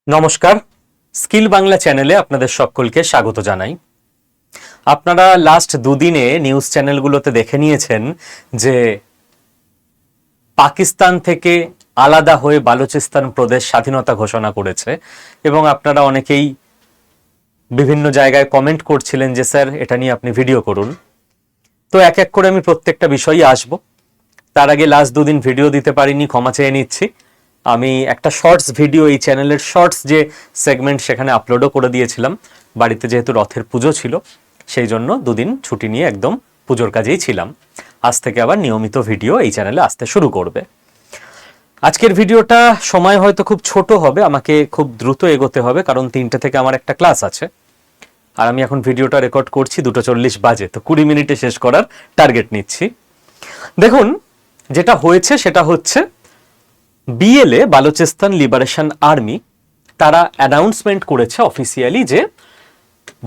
নমস্কার, স্কিল বাংলা চ্যানেলে আপনাদের সকলকে স্বাগত জানাই। আপনারা লাস্ট দুদিনে নিউজ চ্যানেলগুলোতে দেখে নিয়েছেন যে পাকিস্তান থেকে আলাদা হয়ে বালুচিস্তান প্রদেশ স্বাধীনতা ঘোষণা করেছে এবং আপনারা অনেকেই বিভিন্ন জায়গায় কমেন্ট করছিলেন যে স্যার এটা নিয়ে আপনি ভিডিও করুন। তো এক এক করে আমি প্রত্যেকটা বিষয়ই আসব। তার আগে লাস্ট দুদিন ভিডিও দিতে পারিনি, ক্ষমা চেয়ে নিচ্ছি। আমি একটা শর্টস ভিডিও এই চ্যানেলের শর্টস যে সেগমেন্ট সেখানে আপলোডও করে দিয়েছিলাম। বাড়িতে যেহেতু রথের পুজো ছিল সেই জন্য দুদিন ছুটি নিয়ে একদম পুজোর কাজেই ছিলাম। আজ থেকে আবার নিয়মিত ভিডিও এই চ্যানেলে আসতে শুরু করবে। আজকের ভিডিওটা সময় হয়তো খুব ছোট হবে, আমাকে খুব দ্রুত এগোতে হবে কারণ 3টে থেকে আমার একটা ক্লাস আছে আর আমি এখন ভিডিওটা রেকর্ড করছি 2:40 বাজে, তো 20 মিনিটে শেষ করার টার্গেট নিচ্ছি। দেখুন, যেটা হয়েছে সেটা হচ্ছে বিএলএ বালুচিস্তান লিবারেশন আর্মি তারা অ্যানাউন্সমেন্ট করেছে অফিসিয়ালি যে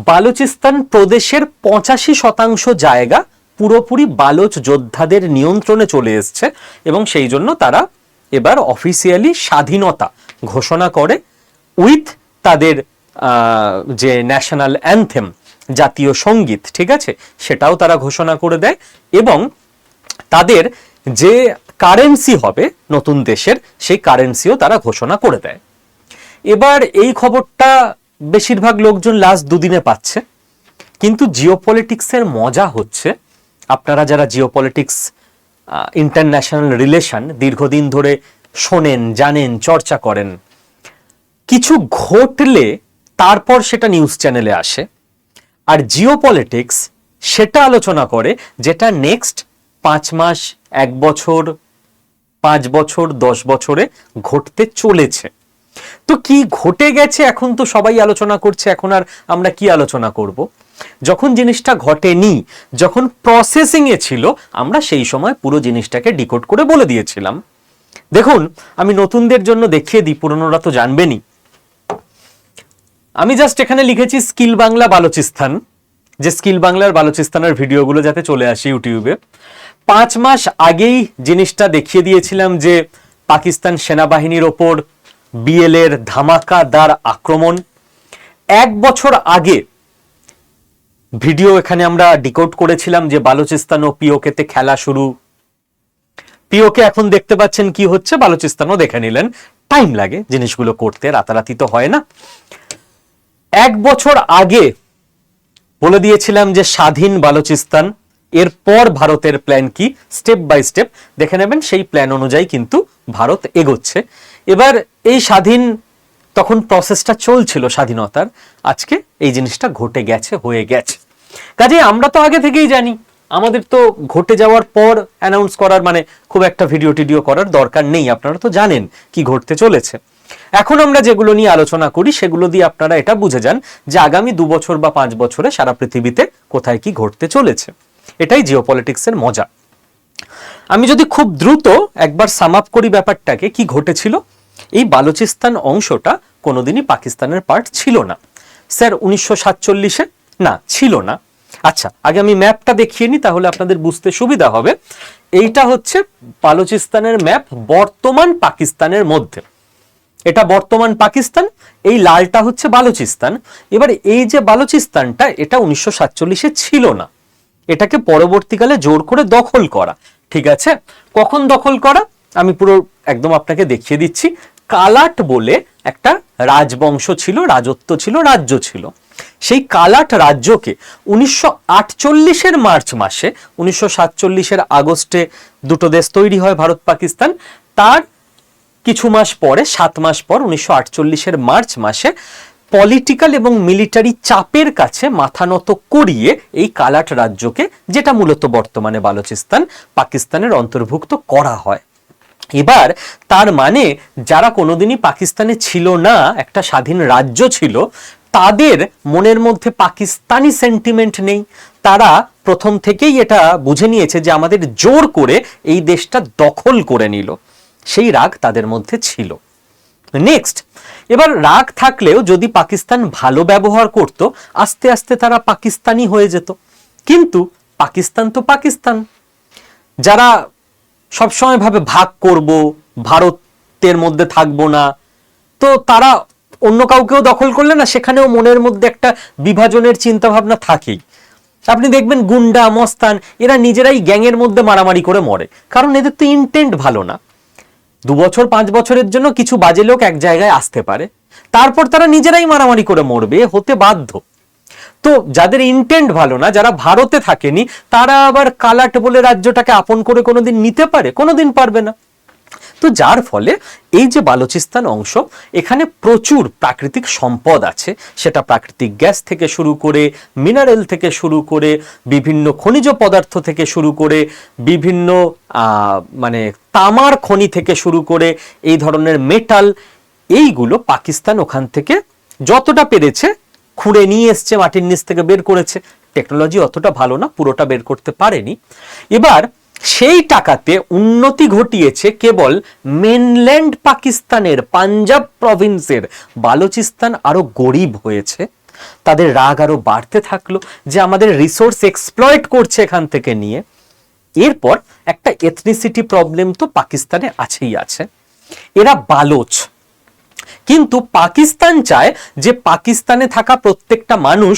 বালুচিস্তান প্রদেশের 85% জায়গা পুরোপুরি বালোচ যোদ্ধাদের নিয়ন্ত্রণে চলে এসছে এবং সেই জন্য তারা এবার অফিসিয়ালি স্বাধীনতা ঘোষণা করে উইথ তাদের যে ন্যাশনাল অ্যানথেম জাতীয় সঙ্গীত, ঠিক আছে, সেটাও তারা ঘোষণা করে দেয় এবং তাদের যে কারেন্সি হবে নতুন দেশের সেই কারেন্সিও তারা ঘোষণা করে দেয়। এবার এই খবরটা বেশিরভাগ লোকজন লাস্ট দুদিনে পাচ্ছে, কিন্তু জিওপলিটিক্সের মজা হচ্ছে, আপনারা যারা জিওপলিটিক্স ইন্টারন্যাশনাল রিলেশন দীর্ঘদিন ধরে শোনেন, জানেন, চর্চা করেন, কিছু ঘটলে তারপর সেটা নিউজ চ্যানেলে আসে আর জিওপলিটিক্স সেটা আলোচনা করে যেটা নেক্সট 5 মাস, 1 বছর, 5 বছর, 10 বছরে ঘটতে চলেছে। তো কি ঘটে গেছে এখন তো সবাই আলোচনা করছে, এখন আর আমরা কি আলোচনা করব? যখন জিনিসটা ঘটেনি, যখন প্রসেসিং এ ছিল, আমরা সেই সময় পুরো জিনিসটাকে ডিকোড করে বলে দিয়েছিলাম। দেখুন, আমি নতুনদের জন্য দেখিয়ে দিই, পুরনোরা তো জানবেনই। আমি জাস্ট এখানে লিখেছি স্কিল বাংলা বালুচিস্তান, যে স্কিল বাংলার বালুচিস্তানের ভিডিওগুলো যাতে চলে আসে ইউটিউবে। 5 মাস আগেই জিনিসটা দেখিয়ে দিয়েছিলাম যে পাকিস্তান সেনাবাহিনীর ওপর বিএল এর ধামাকাদার আক্রমণ। 1 বছর আগে ভিডিও এখানে আমরা ডিকোড করেছিলাম যে বালুচিস্তান ও পিওকেতে খেলা শুরু। পিওকে এখন দেখতে পাচ্ছেন কি হচ্ছে, বালুচিস্তানও দেখে নিলেন। টাইম লাগে জিনিসগুলো করতে, রাতারাতি তো হয় না। 1 বছর আগে বলে দিয়েছিলাম যে স্বাধীন বালুচিস্তান, এরপর ভারতের প্ল্যান কি, স্টেপ বাই স্টেপ দেখে নেবেন, সেই প্ল্যান অনুযায়ী কিন্তু ভারত এগোচ্ছে। এবার এই স্বাধীন, তখন প্রসেসটা চলছিল স্বাধীনতার, আজকে এই জিনিসটা ঘটে গেছে, হয়ে গেছে। কাজে আমরা তো আগে থেকেই জানি, আমাদের তো ঘটে যাওয়ার পর অ্যানাউন্স করার মানে খুব একটা ভিডিও টিডিও করার দরকার নেই, আপনারা তো জানেন কি ঘটতে চলেছে। এখন আমরা যেগুলো নিয়ে আলোচনা করি সেগুলো দিয়ে আপনারা এটা বুঝে যান যে আগামী 2 বছর বা 5 বছরে সারা পৃথিবীতে কোথায় কি ঘটতে চলেছে। এটাই জিওপলিটিক্সের মজা। আমি যদি খুব দ্রুত একবার সাম আপ করি ব্যাপারটাকে, কি ঘটেছিল। এই বালুচিস্তান অংশটা কোনোদিনই পাকিস্তানের পার্ট ছিল না স্যার। 1947-এ না, ছিল না। আচ্ছা, আগে আমি ম্যাপটা দেখিয়ে নিই, তাহলে আপনাদের বুঝতে সুবিধা হবে। এইটা হচ্ছে বালুচিস্তানের ম্যাপ বর্তমান পাকিস্তানের মধ্যে। এটা বর্তমান পাকিস্তান, এই লালটা হচ্ছে বালুচিস্তান। এবার এই যে বালুচিস্তানটা, এটা 1947-এ ছিল না, এটাকে পরবর্তীকালে জোর করে দখল করা। ঠিক আছে, কখন দখল করা আমি পুরো একদম আপনাকে দেখিয়ে দিচ্ছি। কালাট বলে একটা রাজবংশ ছিল, রাজত্ব ছিল, রাজ্য ছিল। সেই কালাট রাজ্যকে 1948-এর মার্চ মাসে, 1947-এর আগস্টে দুটো দেশ তৈরি হয় ভারত পাকিস্তান। তার কিছু মাস পরে, 7 মাস পর, 1948-এর মার্চ মাসে পলিটিক্যাল এবং মিলিটারি চাপের কাছে মাথা নত করিয়ে এই কালাট রাজ্যকে, যেটা মূলত বর্তমানে বালুচিস্তান, পাকিস্তানের অন্তর্ভুক্ত করা হয়। এবার তার মানে যারা কোনোদিনই পাকিস্তানে ছিল না, একটা স্বাধীন রাজ্য ছিল, তাদের মনের মধ্যে পাকিস্তানি সেন্টিমেন্ট নেই। তারা প্রথম থেকেই এটা বুঝে নিয়েছে যে আমাদের জোর করে এই দেশটা দখল করে নিল, সেই রাগ তাদের মধ্যে ছিল। নেক্সট, এবার রাগ থাকলেও যদি পাকিস্তান ভালো ব্যবহার করত, আস্তে আস্তে তারা পাকিস্তানি হয়ে যেত। কিন্তু পাকিস্তান তো পাকিস্তান, যারা সবসময় ভাবে ভাগ করব, ভারতের মধ্যে থাকবো না, তো তারা অন্য কাউকেও দখল করলে না সেখানেও মনের মধ্যে একটা বিভাজনের চিন্তা ভাবনা থাকেই। আপনি দেখবেন গুন্ডা মস্তান এরা নিজেরাই গ্যাংয়ের মধ্যে মারামারি করে মরে, কারণ এদের তো ইন্টেন্ট ভালো না। 2 বছর 5 বছরের জন্য কিছু বাজে লোক এক জায়গায় আসতে পারে, তারপর তারা নিজেরাই মারামারি করে মরবে, হতে বাধ্য। তো যাদের ইন্টেন্ট ভালো না, যারা ভারতে থাকেনি, তারা আবার কালাট বলে রাজ্যটাকে আপন করে কোনোদিন নিতে পারে? কোনোদিন পারবে না। তো যার ফলে এই যে বালুচিস্তান অংশ, এখানে প্রচুর প্রাকৃতিক সম্পদ আছে, সেটা প্রাকৃতিক গ্যাস থেকে শুরু করে, মিনারেল থেকে শুরু করে, বিভিন্ন খনিজ পদার্থ থেকে শুরু করে, বিভিন্ন মানে তামার খনি থেকে শুরু করে, এই ধরনের মেটাল, এইগুলো পাকিস্তান ওখান থেকে যতটা পেরেছে খুঁড়ে নিয়ে এসছে, মাটির নিচ থেকে বের করেছে। টেকনোলজি অতটা ভালো না, পুরোটা বের করতে পারেনি। এবার সেই টাকাতে উন্নতি ঘটিয়েছে কেবল মেনল্যান্ড পাকিস্তানের পাঞ্জাব প্রভিন্সের। বালুচিস্তান আরো গরিব হয়েছে, তাদের রাগ আরো বাড়তে থাকলো যে আমাদের রিসোর্স এক্সপ্লয়েট করছে এখান থেকে নিয়ে। এরপর একটা এথনিসিটি প্রবলেম তো পাকিস্তানে আছেই আছে, এরা বালোচ। কিন্তু পাকিস্তান চায় যে পাকিস্তানে থাকা প্রত্যেকটা মানুষ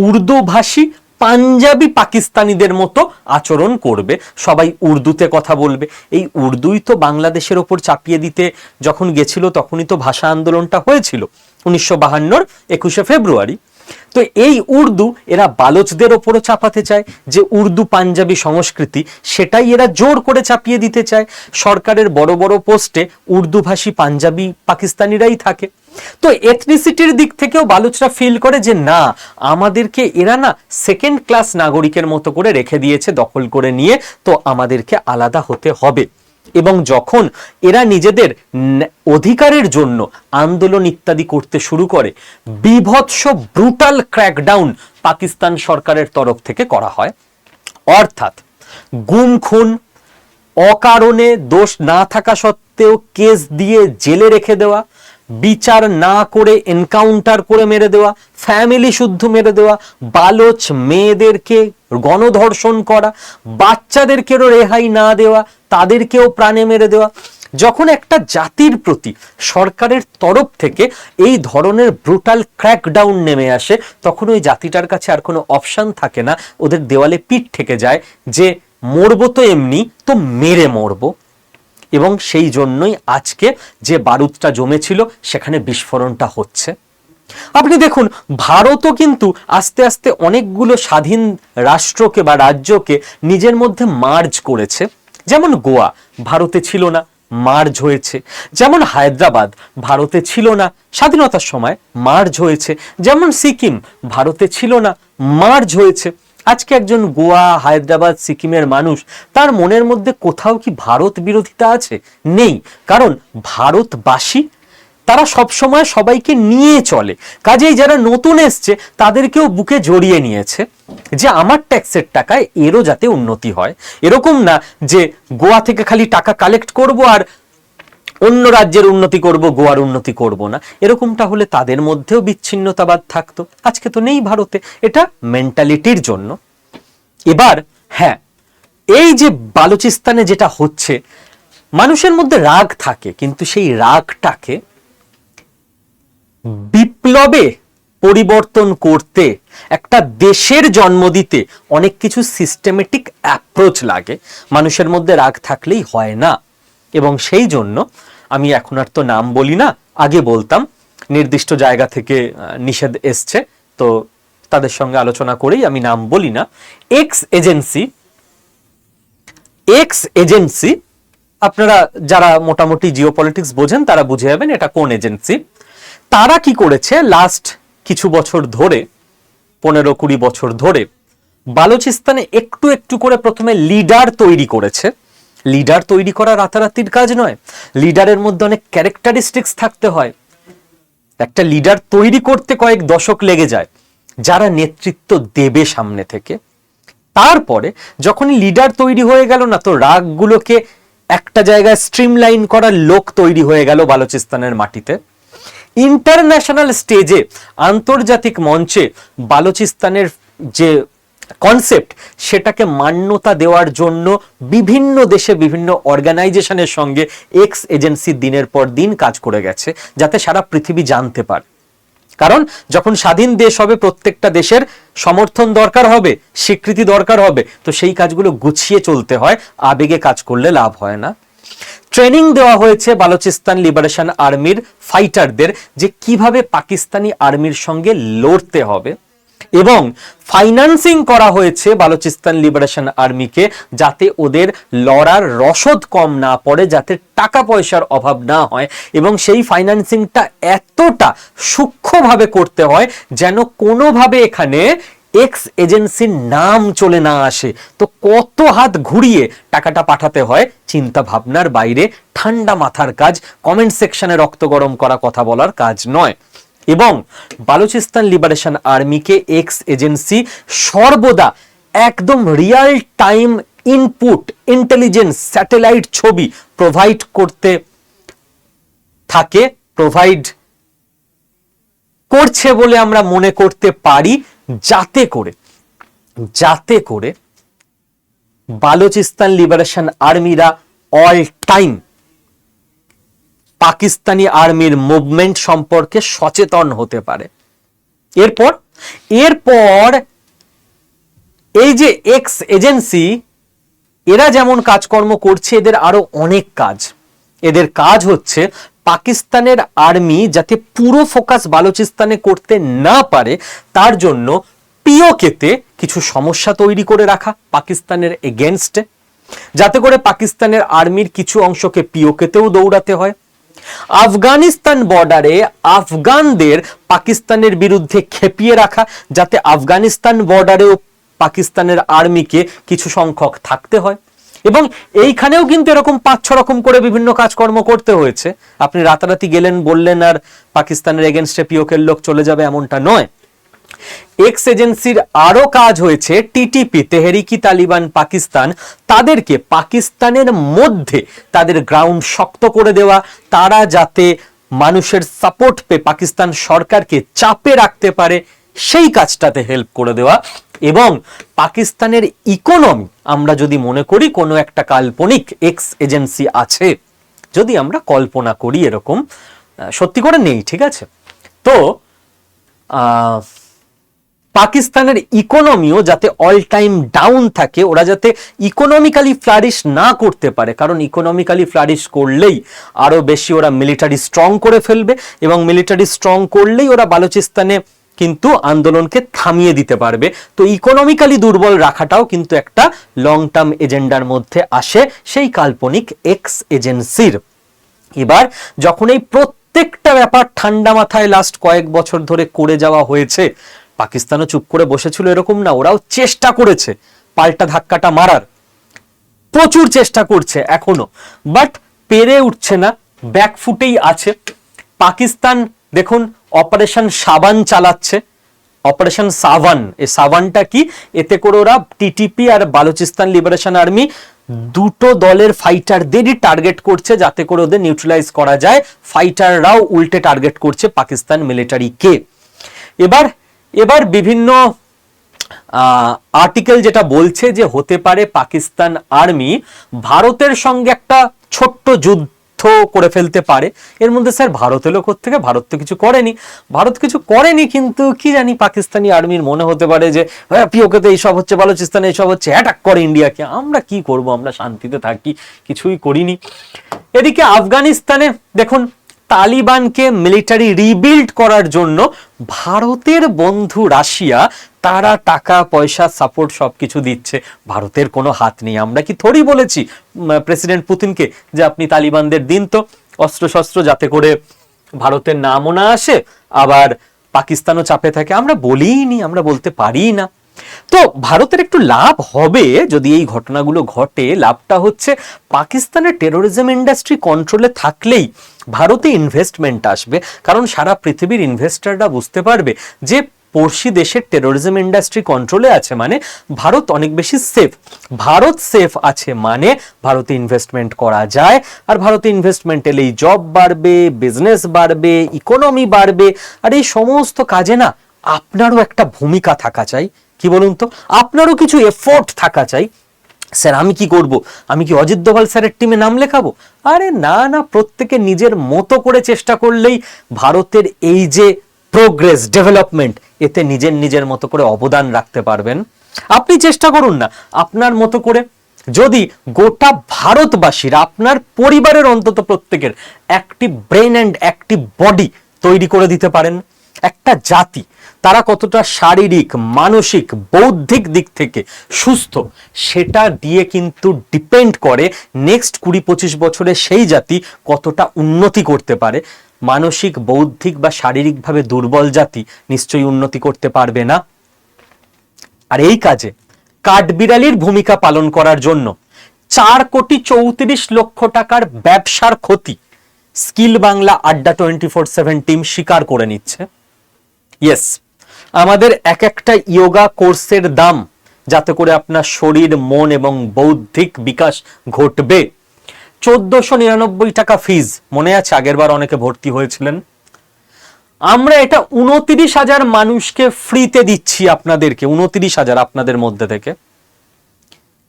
উর্দু ভাষী পাঞ্জাবি পাকিস্তানিদের মতো আচরণ করবে, সবাই উর্দুতে কথা বলবে। এই উর্দুই তো বাংলাদেশের ওপর চাপিয়ে দিতে যখন গেছিল তখনই তো ভাষা আন্দোলনটা হয়েছিল 1952 21শে ফেব্রুয়ারি। তো এই উর্দু এরা বালোচদের ওপরও চাপাতে চায়, যে উর্দু পাঞ্জাবি সংস্কৃতি, সেটাই এরা জোর করে চাপিয়ে দিতে চায়। সরকারের বড় বড় পোস্টে উর্দুভাষী পাঞ্জাবি পাকিস্তানিরাই থাকে। তো এথনিসিটির দিক থেকেও বালুচরা ফিল করে যে না, আমাদেরকে এরা না সেকেন্ড ক্লাস নাগরিকের মতো করে রেখে দিয়েছে দখল করে নিয়ে, তো আমাদেরকে আলাদা হতে হবে। এবং যখন এরা নিজেদের অধিকারের জন্য আন্দোলন ইত্যাদি করতে শুরু করে, বিভৎস ব্রুটাল ক্র্যাকডাউন পাকিস্তান সরকারের তরফ থেকে করা হয়। অর্থাৎ গুম খুন, অকারণে দোষ না থাকা সত্ত্বেও কেস দিয়ে জেলে রেখে দেওয়া, বিচার না করে এনকাউন্টার করে মেরে দেওয়া, ফ্যামিলি শুদ্ধ মেরে দেওয়া, বালোচ মেয়েদেরকে গণধর্ষণ করা, বাচ্চাদেরকেও রেহাই না দেওয়া, তাদেরকেও প্রাণে মেরে দেওয়া। যখন একটা জাতির প্রতি সরকারের তরফ থেকে এই ধরনের ব্রুটাল ক্র্যাকডাউন নেমে আসে, তখন ওই জাতিটার কাছে আর কোনো অপশন থাকে না, ওদের দেওয়ালে পিঠ ঠেকে যায় যে মরবো তো এমনি, তো মেরে মরবো। এবং সেই জন্যই আজকে যে বারুদটা জমেছিল সেখানে বিস্ফোরণটা হচ্ছে। আপনি দেখুন, ভারতও কিন্তু আস্তে আস্তে অনেকগুলো স্বাধীন রাষ্ট্রকে বা রাজ্যকে নিজের মধ্যে মার্জ করেছে। যেমন গোয়া ভারতে ছিল না, মার্জ হয়েছে। যেমন হায়দ্রাবাদ ভারতে ছিল না, স্বাধীনতার সময় মার্জ হয়েছে। যেমন সিকিম ভারতে ছিল না, মার্জ হয়েছে। আজকে একজন গোয়া, হায়দ্রাবাদ, সিকিমের মানুষ, তার মনের মধ্যে কোথাও কি ভারত বিরোধিতা আছে? নেই, কারণ ভারতবাসী তারা সবসময় সবাইকে নিয়ে চলে। কাজেই যারা নতুন এসছে তাদেরকেও বুকে জড়িয়ে নিয়েছে যে আমার ট্যাক্সের টাকায় এরও যাতে উন্নতি হয়। এরকম না যে গোয়া থেকে খালি টাকা কালেক্ট করব আর অন্য রাজ্যের উন্নতি করব, গোয়ার উন্নতি করব না। এরকমটা হলে তাদের মধ্যেও বিচ্ছিন্নতাবাদ থাকতো। আজকে তো নেই ভারতে, এটা মেন্টালিটির জন্য। এবার হ্যাঁ, এই যে বালুচিস্তানে যেটা হচ্ছে, মানুষের মধ্যে রাগ থাকে, কিন্তু সেই রাগটাকে বিপ্লবে পরিবর্তন করতে, একটা দেশের জন্ম দিতে অনেক কিছু সিস্টেমেটিক অ্যাপ্রোচ লাগে। মানুষের মধ্যে রাগ থাকলেই হয় না। এবং সেই জন্য আমি এখন আর তো নাম বলি না, আগে বলতাম, নির্দিষ্ট জায়গা থেকে নিষেধ এসছে, তো তাদের সঙ্গে আলোচনা করেই আমি নাম বলি না। এক্স এজেন্সি, আপনারা যারা মোটামুটি জিওপলিটিক্স বোঝেন তারা বুঝে যাবেন এটা কোন এজেন্সি। তারা কি করেছে, লাস্ট কিছু বছর ধরে, 15-20 বছর ধরে বালুচিস্তানে একটু একটু করে প্রথমে লিডার তৈরি করেছে। লিডার তৈরি করা রাতারাতির কাজ নয়, লিডারের মধ্যে অনেক ক্যারেক্টারিস্টিক্স থাকতে হয়। একটা লিডার তৈরি করতে কয়েক দশক লেগে যায়, যারা নেতৃত্ব দেবে সামনে থেকে। তারপরে যখন লিডার তৈরি হয়ে গেল না, তো রাগগুলোকে একটা জায়গায় স্ট্রিমলাইন করার লোক তৈরি হয়ে গেল বালুচিস্তানের মাটিতে। ইন্টারন্যাশনাল স্টেজে, আন্তর্জাতিক মঞ্চে বালুচিস্তানের যে কনসেপ্ট, সেটাকে মান্যতা দেওয়ার জন্য বিভিন্ন দেশে বিভিন্ন অর্গানাইজেশনের সঙ্গে এক্স এজেন্সি দিনের পর দিন কাজ করে গেছে, যাতে সারা পৃথিবী জানতে পারে। কারণ যখন স্বাধীন দেশ হবে, প্রত্যেকটা দেশের সমর্থন দরকার হবে, স্বীকৃতি দরকার হবে, তো সেই কাজগুলো গুছিয়ে চলতে হয়, আবেগে কাজ করলে লাভ হয় না। ট্রেনিং দেওয়া হয়েছে বালুচিস্তান লিবারেশন আর্মির ফাইটারদের যে কিভাবে পাকিস্তানি আর্মির সঙ্গে লড়তে হবে, এবং ফাইন্যান্সিং করা হয়েছে বালুচিস্তান লিবারেশন আর্মিকে, যাতে ওদের লড়ার রসদ কম না পড়ে, যাতে টাকা পয়সার অভাব না হয়, এবং সেই ফাইন্যান্সিংটা এতটা সূক্ষ্মভাবে করতে হয় যেন কোনোভাবে এখানে এক্স এজেন্সির নাম চলে না আসে। তো কত হাত ঘুরিয়ে টাকাটা পাঠাতে হয়, চিন্তা ভাবনার বাইরে, ঠান্ডা মাথার কাজ, কমেন্ট সেকশনে রক্ত গরম করা কথা বলার কাজ নয়। এবং বালুচিস্তান লিবারেশন আর্মিকে এক্স এজেন্সি সর্বদা একদম Real time input, intelligence, satellite ছবি প্রোভাইড করতে থাকে, প্রোভাইড করছে বলে আমরা মনে করতে পারি, যাতে করে বালুচিস্তান লিবারেশন আর্মিরা অল টাইম পাকিস্তানি আর্মির মুভমেন্ট সম্পর্কে সচেতন হতে পারে। এরপর এই যে এক্স এজেন্সি, এরা যেমন কাজকর্ম করছে, এদের আরো অনেক কাজ। এদের কাজ হচ্ছে পাকিস্তানের আর্মি যাতে পুরো ফোকাস বালুচিস্তানে করতে না পারে, তার জন্য পিওকেতে কিছু সমস্যা তৈরি করে রাখা পাকিস্তানের এগেনস্টে, যাতে করে পাকিস্তানের আর্মির কিছু অংশকে পিওকেতেও দৌড়াতে হয়। আফগানিস্তান বর্ডারে আফগানদের পাকিস্তানের বিরুদ্ধে খেপিয়ে রাখা, যাতে আফগানিস্তান বর্ডারেও পাকিস্তানের আর্মিকে কিছু সংখ্যক থাকতে হয়। এবং এইখানেও কিন্তু এরকম 5-6 রকম করে বিভিন্ন কাজকর্ম করতে হয়েছে। আপনি রাতারাতি গেলেন, বললেন আর পাকিস্তানের এগেনস্টে পিওকের লোক চলে যাবে, এমনটা নয়। এক্স এজেন্সির আরো কাজ হয়েছে টিটিপি, তেহরিকি তালিবান পাকিস্তান, তাদেরকে পাকিস্তানের মধ্যে তাদের গ্রাউন্ড শক্ত করে দেওয়া, তারা যাতে মানুষের সাপোর্ট পেয়ে পাকিস্তান সরকারকে চাপে রাখতে পারে, সেই কাজটাতে হেল্প করে দেওয়া। এবং পাকিস্তানের ইকোনমি, আমরা যদি মনে করি কোনো একটা কাল্পনিক এক্স এজেন্সি আছে, যদি আমরা কল্পনা করি এরকম, সত্যি করে নেই, ঠিক আছে, তো পাকিস্তানের ইকোনমিও যাতে অল টাইম ডাউন থাকে, ওরা যাতে ইকোনমিক্যালি ফ্লারিশ না করতে পারে, কারণ ইকোনমিক্যালি ফ্লারিশ করলেই আরো বেশি ওরা মিলিটারি স্ট্রং করে ফেলবে, এবং মিলিটারি স্ট্রং করলেই ওরা বালুচিস্তানে কিন্তু আন্দোলনকে থামিয়ে দিতে পারবে। তো ইকোনমিক্যালি দুর্বল রাখাটাও কিন্তু একটা লং টার্ম এজেন্ডার মধ্যে আসে সেই কাল্পনিক এক্স এজেন্সির। এবার যখন এই প্রত্যেকটা ব্যাপার ঠান্ডা মাথায় লাস্ট কয়েক বছর ধরে করে যাওয়া হয়েছে, পাকিস্তানও চুপ করে বসেছিল এরকম না, ওরাও চেষ্টা করেছে পাল্টা ধাক্কাটা মারার, প্রচুর চেষ্টা করছে এখনো, বাট পেরে উঠছে না, ব্যাকফুটেই আছে। পাকিস্তান দেখুন অপারেশন সাবান চালাচ্ছে, অপারেশন সাভান। এই সাভানটা কি? এতে করে ওরা টিটিপি আর বালুচিস্তান লিবারেশন আর্মি দুটো দলের ফাইটারদেরই টার্গেট করছে, যাতে করে ওদের নিউট্রালাইজ করা যায়। ফাইটাররাও উল্টে টার্গেট করছে পাকিস্তান মিলিটারিকে। এবার বিভিন্ন আর্টিকেল যেটা বলছে যে হতে পারে পাকিস্তান আর্মি ভারতের সঙ্গে একটা ছোট্ট যুদ্ধ করে ফেলতে পারে। এর মধ্যে স্যার ভারত এলো কোত্থেকে? ভারত তো কিছু করেনি, কিন্তু কি জানি পাকিস্তানি আর্মির মনে হতে পারে যে পিওকেতে এইসব হচ্ছে, বালুচিস্তানে এইসব হচ্ছে, অ্যাটাক করে ইন্ডিয়াকে, আমরা কি করব, আমরা শান্তিতে থাকি, কিছুই করিনি। এদিকে আফগানিস্তানে দেখুন তালিবানকে মিলিটারি রিবিল্ড করার জন্য ভারতের বন্ধু রাশিয়া, তারা টাকা পয়সা সাপোর্ট সবকিছু দিচ্ছে, ভারতের কোনো হাত নেই। আমরা কি থোড়ি বলেছি প্রেসিডেন্ট পুতিনকে যে আপনি তালিবানদের দিন তো অস্ত্র শস্ত্র, যাতে করে ভারতের নামও না আসে, আবার পাকিস্তানও চাপে থাকে? আমরা বলিনি, আমরা বলতে পারি না। তো ভারতের একটু লাভ হবে যদি এই ঘটনাগুলো ঘটে। লাভটা হচ্ছে পাকিস্তানের টেরোরিজম ইন্ডাস্ট্রি কন্ট্রোলে থাকলেই ভারতে ইনভেস্টমেন্ট আসবে, কারণ সারা পৃথিবীর ইনভেস্টররা বুঝতে পারবে যে পড়শি দেশের টেরোরিজম ইন্ডাস্ট্রি কন্ট্রোলে আছে মানে ভারত অনেক বেশি সেফ। ভারত সেফ আছে মানে ভারতে ইনভেস্টমেন্ট করা যায়, আর ভারতে ইনভেস্টমেন্ট এলেই জব বাড়বে, বিজনেস বাড়বে, ইকোনমি বাড়বে। আর এই সমস্ত কাজে না আপনারও একটা ভূমিকা থাকা চাই। কি বলুন তো, আপনারও কিছু এফোর্ট থাকা চাই। স্যার আমি কি করব, আমি কি অজিত দোভাল স্যারের টিমে নাম লেখাবো? আরে না না, প্রত্যেকে নিজের মতো করে চেষ্টা করলেই ভারতের এই যে প্রোগ্রেস, ডেভেলপমেন্ট, এতে নিজের মতো করে অবদান রাখতে পারবেন। আপনি চেষ্টা করুন না আপনার মতো করে। যদি গোটা ভারতবাসীর, আপনার পরিবারের অন্তত প্রত্যেকের active brain and active body তৈরি করে দিতে পারেন, একটা জাতি তারা কতটা শারীরিক, মানসিক, বৌদ্ধিক দিক থেকে সুস্থ, সেটা দিয়ে কিন্তু ডিপেন্ড করে নেক্সট 20-25 বছরে সেই জাতি কতটা উন্নতি করতে পারে। মানসিক, বৌদ্ধিক বা শারীরিকভাবে দুর্বল জাতি নিশ্চয়ই উন্নতি করতে পারবে না। আর এই কাজে কাঠবিড়ালির ভূমিকা পালন করার জন্য 4,34,00,000 টাকার ব্যবসার ক্ষতি স্কিল বাংলা আড্ডা 24/7 টিম স্বীকার করে নিচ্ছে। ইয়েস, আমাদের এক একটা ইয়োগা কোর্সের দাম, যাতে করে আপনার শরীর, মন এবং বৌদ্ধিক বিকাশ ঘটবে, 1,499 টাকা ফিজ। মনে আছে আগের বার অনেকে ভর্তি হয়েছিলেন। আমরা এটা 29,000 মানুষকে ফ্রিতে দিচ্ছি আপনাদেরকে, 29,000 আপনাদের মধ্যে থেকে।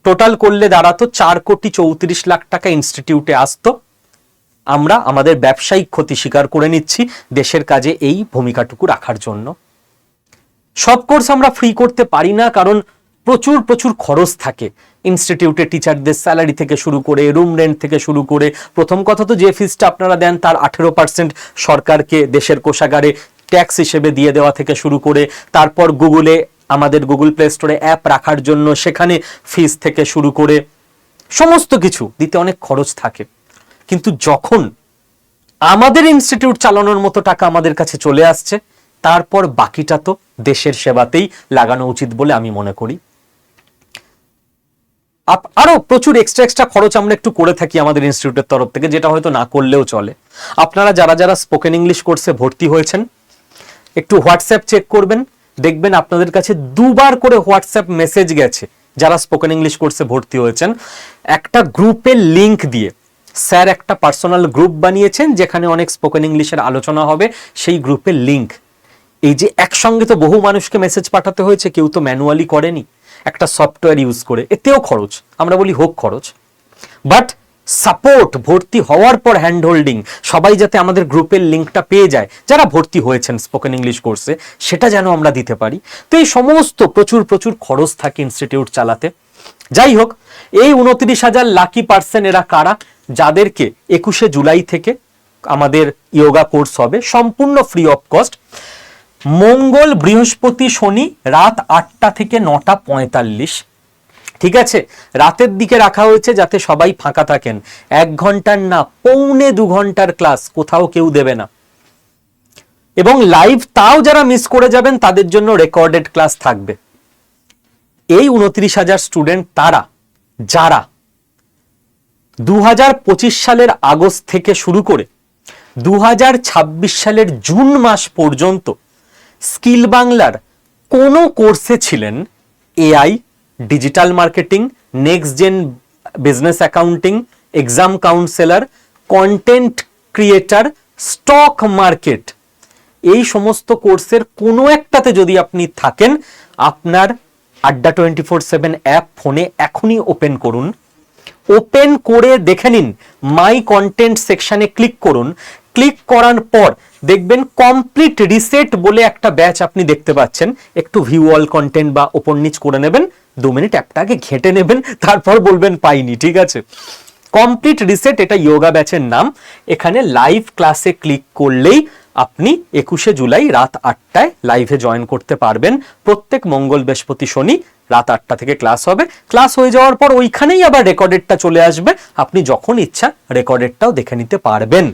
টোটাল করলে দাঁড়াতো 4,34,00,000 টাকা ইনস্টিটিউটে আসতো। আমরা আমাদের ব্যবসায়িক ক্ষতি স্বীকার করে নিচ্ছি দেশের কাজে এই ভূমিকাটুকু রাখার জন্য। সব কোর্স আমরা ফ্রি করতে পারি না, কারণ প্রচুর প্রচুর খরচ থাকে। ইনস্টিটিউটে টিচারদের স্যালারি থেকে শুরু করে, রুম রেন্ট থেকে শুরু করে, প্রথম কথা তো যে ফিসটা আপনারা দেন তার 18% সরকারকে দেশের কোষাগারে ট্যাক্স হিসেবে দিয়ে দেওয়া থেকে শুরু করে, তারপর গুগলে, আমাদের গুগল প্লে স্টোরে অ্যাপ রাখার জন্য সেখানে ফিস থেকে শুরু করে সমস্ত কিছু দিতে অনেক খরচ থাকে। কিন্তু যখন আমাদের ইনস্টিটিউট চালানোর মতো টাকা আমাদের কাছে চলে আসছে, তারপর বাকিটা তো দেশের সেবাতেই লাগানো উচিত বলে আমি মনে করি। আরো প্রচুর এক্সট্রা খরচ আমরা একটু করে থাকি আমাদের ইনস্টিটিউটের তরফ থেকে, যেটা হয়তো না করলেও চলে। আপনারা যারা যারা স্পোকেন ইংলিশ কোর্সে ভর্তি হয়েছেন, একটু হোয়াটসঅ্যাপ চেক করবেন, দেখবেন আপনাদের কাছে 2 বার করে হোয়াটসঅ্যাপ মেসেজ গেছে যারা স্পোকেন ইংলিশ কোর্সে ভর্তি হয়েছেন, একটা গ্রুপের লিংক দিয়ে। স্যার একটা পার্সোনাল গ্রুপ বানিয়েছেন যেখানে অনেক স্পোকেন ইংলিশের আলোচনা হবে, সেই গ্রুপের লিংক। এই যে একসঙ্গে তো বহু মানুষকে মেসেজ পাঠাতে হয়েছে, কেউ তো ম্যানুয়ালি করেনি, একটা সফটওয়্যার ইউজ করে, এতেও খরচ। আমরা বলি হোক খরচ, বাট সাপোর্ট, ভর্তি হওয়ার পর হ্যান্ড হোল্ডিং, সবাই যাতে আমাদের গ্রুপের লিঙ্কটা পেয়ে যায় যারা ভর্তি হয়েছেন স্পোকেন ইংলিশ কোর্সে, সেটা যেন আমরা দিতে পারি। তো এই সমস্ত প্রচুর খরচ থাকে ইনস্টিটিউট চালাতে। যাই হোক, এই 29,000 লাকি পার্সন এরা কারা? যাদেরকে 21শে জুলাই থেকে আমাদের ইয়োগা কোর্স হবে, সম্পূর্ণ ফ্রি অফ কস্ট। মঙ্গল, বৃহস্পতি, শনি রাত 8টা থেকে 9:45। ঠিক আছে, রাতের দিকে রাখা হয়েছে যাতে সবাই ফাঁকা থাকেন। 1 ঘন্টার না, 1.25 ঘন্টার ক্লাস কোথাও কেউ দেবে না। এবং লাইভ তাও যারা মিস করে যাবেন তাদের জন্য রেকর্ডেড ক্লাস থাকবে। এই 29,000 স্টুডেন্ট তারা যারা 2025 সালের আগস্ট থেকে শুরু করে 2026 সালের জুন মাস পর্যন্ত স্কিল বাংলার কোনো কোর্সে ছিলেন। AI, digital marketing, next gen business accounting, exam counsellor, content creator, stock market, এই সমস্ত কোর্সের কোনো একটাতে যদি আপনি থাকেন, আপনার আড্ডা 24/7 অ্যাপ ফোনে এখনই ওপেন করুন। ওপেন করে দেখে নিন, মাই কন্টেন্ট সেকশনে ক্লিক করুন। ক্লিক করার পর দেখবেন কমপ্লিট রিসেট বলে একটা ব্যাচ আপনি দেখতে পাচ্ছেন। একটু ভিউ অল কন্টেন্ট বা ওপর নিচ করে নেবেন, 2 মিনিট অ্যাপটাকে ঘেঁটে নেবেন, তারপর বলবেন পাইনি। ঠিক আছে, কমপ্লিট রিসেট, এটা যোগা ব্যাচের নাম। এখানে লাইভ ক্লাসে ক্লিক করলেই আপনি 21শে জুলাই রাত 8টায় লাইভে জয়েন করতে পারবেন। প্রত্যেক মঙ্গল, বৃহস্পতি, শনি রাত 8টা থেকে ক্লাস হবে। ক্লাস হয়ে যাওয়ার পর ওইখানেই আবার রেকর্ডেডটা চলে আসবে, আপনি যখন ইচ্ছা রেকর্ডেডটাও দেখে নিতে পারবেন।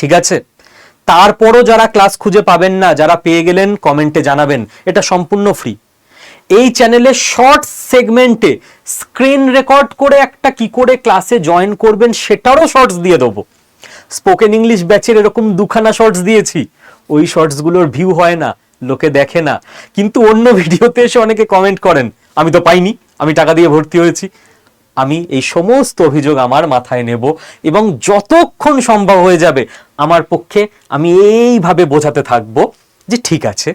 ঠিক আছে, তারপরও যারা ক্লাস খুঁজে পাবেন না, যারা পেয়ে গেলেন কমেন্টে জানাবেন, এটা সম্পূর্ণ ফ্রি। এই চ্যানেলে শর্ট সেগমেন্টে স্ক্রিন রেকর্ড করে একটা কি করে ক্লাসে জয়েন করবেন সেটারও শর্টস দিয়ে দেবো। স্পোকেন ইংলিশ ব্যাচের এরকম 2খানা শর্টস দিয়েছি, ওই শর্টসগুলোর ভিউ হয় না, লোকে দেখে না, কিন্তু অন্য ভিডিওতে এসে অনেকে কমেন্ট করেন আমি তো পাইনি, আমি টাকা দিয়ে ভর্তি হয়েছি। আমি এই সমস্ত অভিযোগ আমার মাথায় নেব এবং যতক্ষণ সম্ভব হয়ে যাবে আমার পক্ষে আমি এইভাবে বোঝাতে থাকবো যে ঠিক আছে,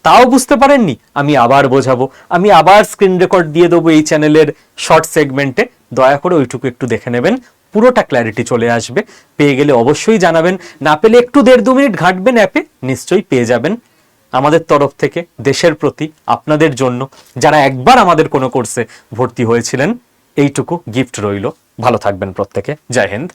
তাও বুঝতে পারেননি, আমি আবার বোঝাবো, আমি আবার স্ক্রিন রেকর্ড দিয়ে দেবো এই চ্যানেলের শর্ট সেগমেন্টে, দয়া করে ওইটুকু একটু দেখে নেবেন, পুরোটা ক্ল্যারিটি চলে আসবে। পেয়ে গেলে অবশ্যই জানাবেন, না পেলে একটু 1.5-2 মিনিট ঘাঁটবেন অ্যাপে, নিশ্চয়ই পেয়ে যাবেন। আমাদের তরফ থেকে দেশের প্রতি, আপনাদের জন্য, যারা একবার আমাদের কোনো কোর্সে ভর্তি হয়েছিলেন, এইটুকু গিফট রইল। ভালো থাকবেন প্রত্যেকে। জয় হিন্দ।